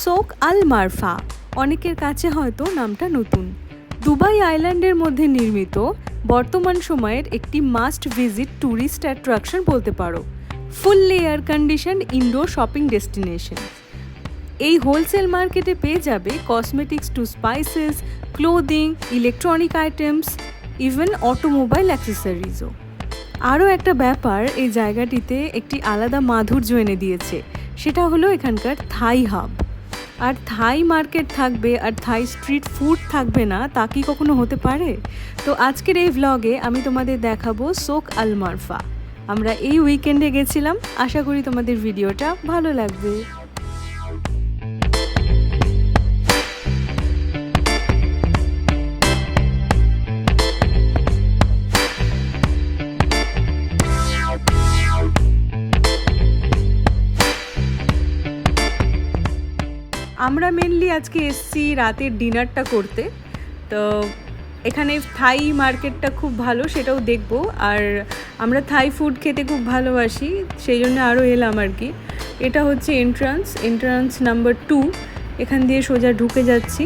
Soak আল মারফা, অনেকের কাছে হয়তো নামটা নতুন। দুবাই আইল্যান্ডের মধ্যে নির্মিত বর্তমান সময়ের একটি মাস্ট ভিজিট ট্যুরিস্ট অ্যাট্রাকশন বলতে পারো। Fully air condition indoor shopping destination. এই হোলসেল মার্কেটে পেয়ে যাবে cosmetics to spices, clothing, electronic items, even automobile অ্যাক্সেসরিজও। আরও একটা ব্যাপার এই জায়গাটিতে একটি আলাদা মাধুর্য এনে দিয়েছে, সেটা হলো এখানকার থাই হাব। আর থাই মার্কেট থাকবে আর থাই স্ট্রিট ফুড থাকবে না, তা কি কখনো হতে পারে? তো আজকের এই ভ্লগে আমি তোমাদের দেখাবো সোক আল মারফা। আমরা এই উইকেন্ডে গেছিলাম, আশা করি তোমাদের ভিডিওটা ভালো লাগবে। আমরা মেনলি আজকে এসছি রাতের ডিনারটা করতে, তো এখানে থাই মার্কেটটা খুব ভালো, সেটাও দেখব। আর আমরা থাই ফুড খেতে খুব ভালোবাসি, সেই জন্য আরও এলাম আর কি। এটা হচ্ছে এন্ট্রান্স নাম্বার 2, এখান দিয়ে সোজা ঢুকে যাচ্ছি।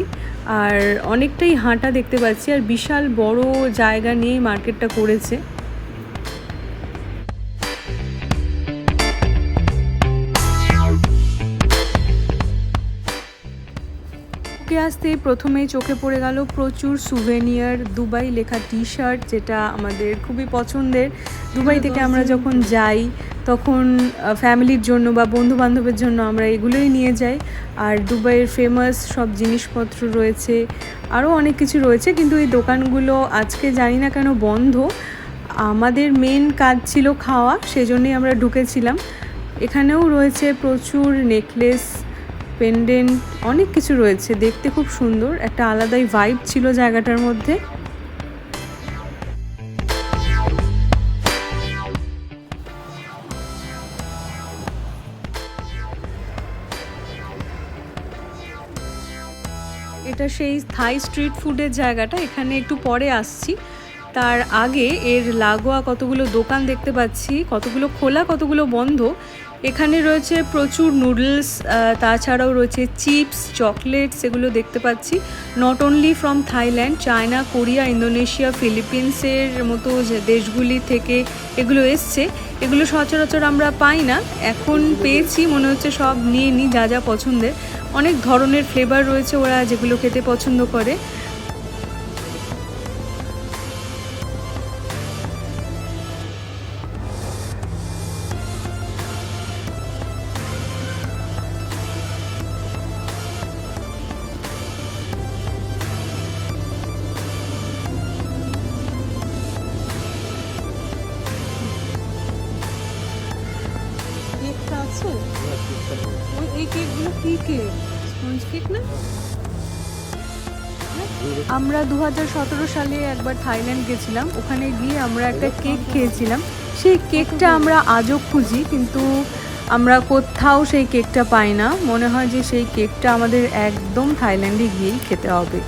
আর অনেকটাই হাঁটা দেখতে পাচ্ছি, আর বিশাল বড় জায়গা নিয়ে মার্কেটটা করেছে। আসতে প্রথমেই চোখে পড়ে গেল প্রচুর সুভেনিয়ার, দুবাই লেখা টি-শার্ট, যেটা আমাদের খুবই পছন্দের। দুবাই থেকে আমরা যখন যাই তখন ফ্যামিলির জন্য বা বন্ধু বান্ধবের জন্য আমরা এগুলোই নিয়ে যাই। আর দুবাইয়ের ফেমাস সব জিনিসপত্র রয়েছে, আরও অনেক কিছু রয়েছে, কিন্তু এই দোকানগুলো আজকে জানি না কেন বন্ধ। আমাদের মেন কাজ ছিল খাওয়া, সেজন্যই আমরা ঢুকেছিলাম। এখানেও রয়েছে প্রচুর নেকলেস, পেন্ডেন্ট, অনেক কিছু রয়েছে, দেখতে খুব সুন্দর, একটা আলাদাই ভাইব ছিল জায়গাটার মধ্যে। এটা সেই থাই স্ট্রিট ফুডের জায়গাটা, এখানে একটু পরে আসছি। তার আগে এর লাগোয়া কতগুলো দোকান দেখতে পাচ্ছি, কতগুলো খোলা কতগুলো বন্ধ। এখানে রয়েছে প্রচুর নুডলস, তাছাড়াও রয়েছে চিপস, চকলেটস, এগুলো দেখতে পাচ্ছি। Not only from Thailand, China, Korea, Indonesia, ফিলিপিন্সের মতো দেশগুলি থেকে এগুলো এসছে। এগুলো সচরাচর আমরা পাই না, এখন পেয়েছি, মনে হচ্ছে সব নিয়ে নিই যা যা পছন্দের। অনেক ধরনের ফ্লেভার রয়েছে ওরা যেগুলো খেতে পছন্দ করে। এই কেকগুলো কি কেক? স্পঞ্জ কেক না? আমরা 2017 সালে একবার থাইল্যান্ড গেছিলাম, ওখানে গিয়ে আমরা একটা কেক খেয়েছিলাম। সেই কেকটা আমরা আজও খুঁজি, কিন্তু আমরা কোথাও সেই কেকটা পাই না। মনে হয় যে সেই কেকটা আমাদের একদম থাইল্যান্ডে গিয়েই খেতে হবে।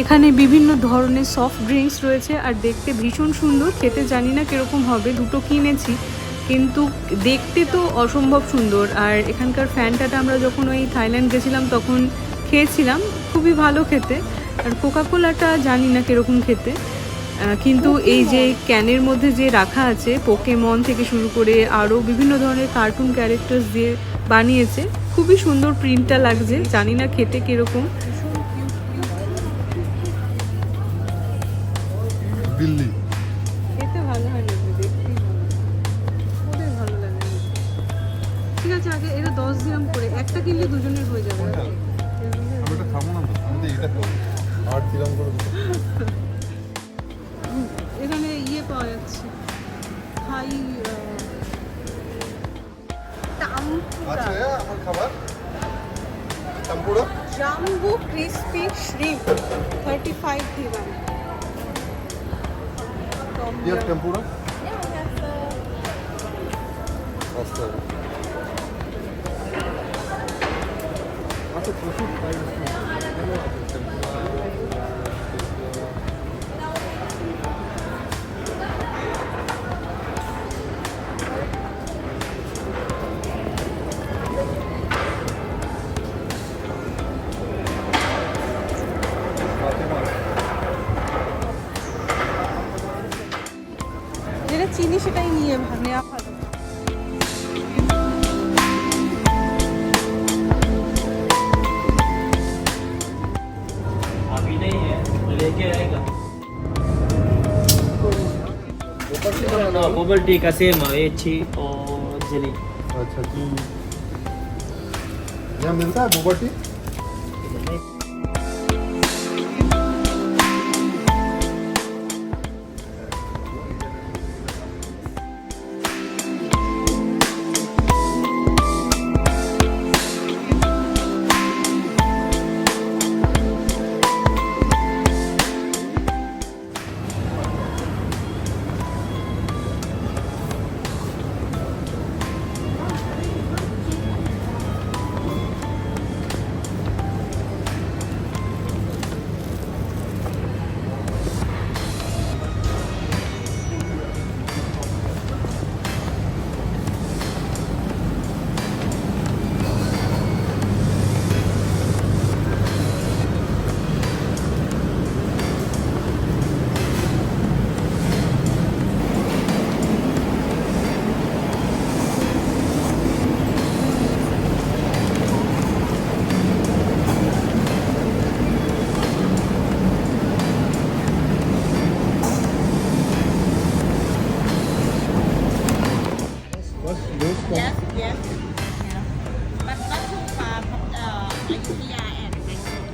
এখানে বিভিন্ন ধরনের সফট ড্রিঙ্কস রয়েছে, আর দেখতে ভীষণ সুন্দর, খেতে জানি না কীরকম হবে। দুটো কিনেছি, কিন্তু দেখতে তো অসম্ভব সুন্দর। আর এখানকার ফ্যান্টাটা আমরা যখন ওই থাইল্যান্ড গেছিলাম তখন খেয়েছিলাম, খুবই ভালো খেতে। আর কোকাকোলাটা জানি না কীরকম খেতে, কিন্তু এই যে ক্যানের মধ্যে যে রাখা আছে, পোকেমন থেকে শুরু করে আরও বিভিন্ন ধরনের কার্টুন ক্যারেক্টার্স দিয়ে বানিয়েছে, খুবই সুন্দর প্রিন্টটা লাগছে, জানি না খেতে কীরকম। দিল্লি খেতে ভালো হয় না, দেখতেই ওদের ভালো লাগে। ঠিক আছে, আগে এটা 10 দিরাম করে, একটা কিনলে দুজনের হয়ে যাবে। এটা খাবো না, আমি এটা খাবো 8 দিরাম করে। এখানে ইয়ে পাওয়া যাচ্ছে, থাই টাম্পুরা, আমার খাবার tempura, jumbo crispy shrimp 35 dirham. Do you have tempura? Yeah, we have Pasta. যেটা চিনি সেটাই নিয়ে নেওয়া ভালো। अभी नहीं है लेके आएगा बबल टी का सेम है ये टी और जेली अच्छा जी। यहाँ मिलता है boba tea? Bus, those yes, yes. Yeah. But not too far from Ayutthaya and Mysore.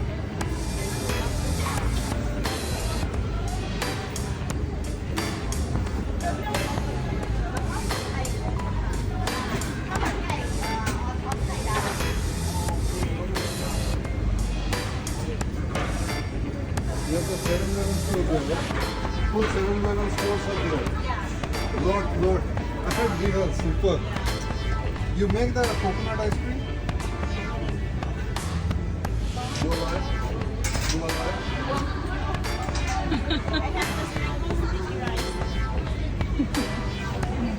You have the 7-Eleven store there, right? Full 7-Eleven stores are there. Lot. I said bigger, super. You make the coconut ice cream? You like?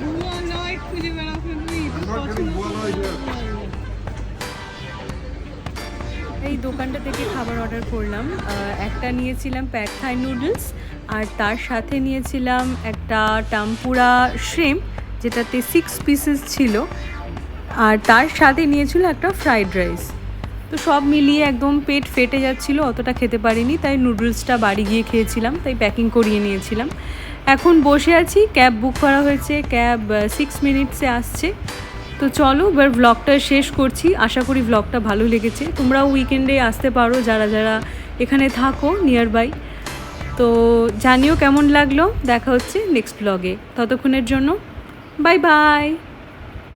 বুয়া নয় খুঁজে বেড়াও ফেলবি I'm not getting bola here. এই দোকানটা থেকে খাবার order করলাম। একটা নিয়েছিলাম প্যাড থাই নুডলস, আর তার সাথে নিয়েছিলাম একটা টাম্পুরা শ্রিম্প, যেটাতে 6 পিসেস ছিল, আর তার সাথে নিয়েছিল একটা ফ্রাইড রাইস। তো সব মিলিয়ে একদম পেট ফেটে যাচ্ছিল, অতটা খেতে পারিনি, তাই নুডলসটা বাড়ি গিয়ে খেয়েছিলাম, তাই প্যাকিং করিয়ে নিয়েছিলাম। এখন বসে আছি, ক্যাব বুক করা হয়েছে, ক্যাব 6 মিনিটসে আসছে। তো চলো এবার ভ্লগটা শেষ করছি। আশা করি ভ্লগটা ভালো লেগেছে। তোমরাও উইকেন্ডে আসতে পারো যারা যারা এখানে থাকো নিয়ার বাই। তো জানিও কেমন লাগলো। দেখা হচ্ছে নেক্সট ভ্লগে। ততক্ষণের জন্য বাই বাই।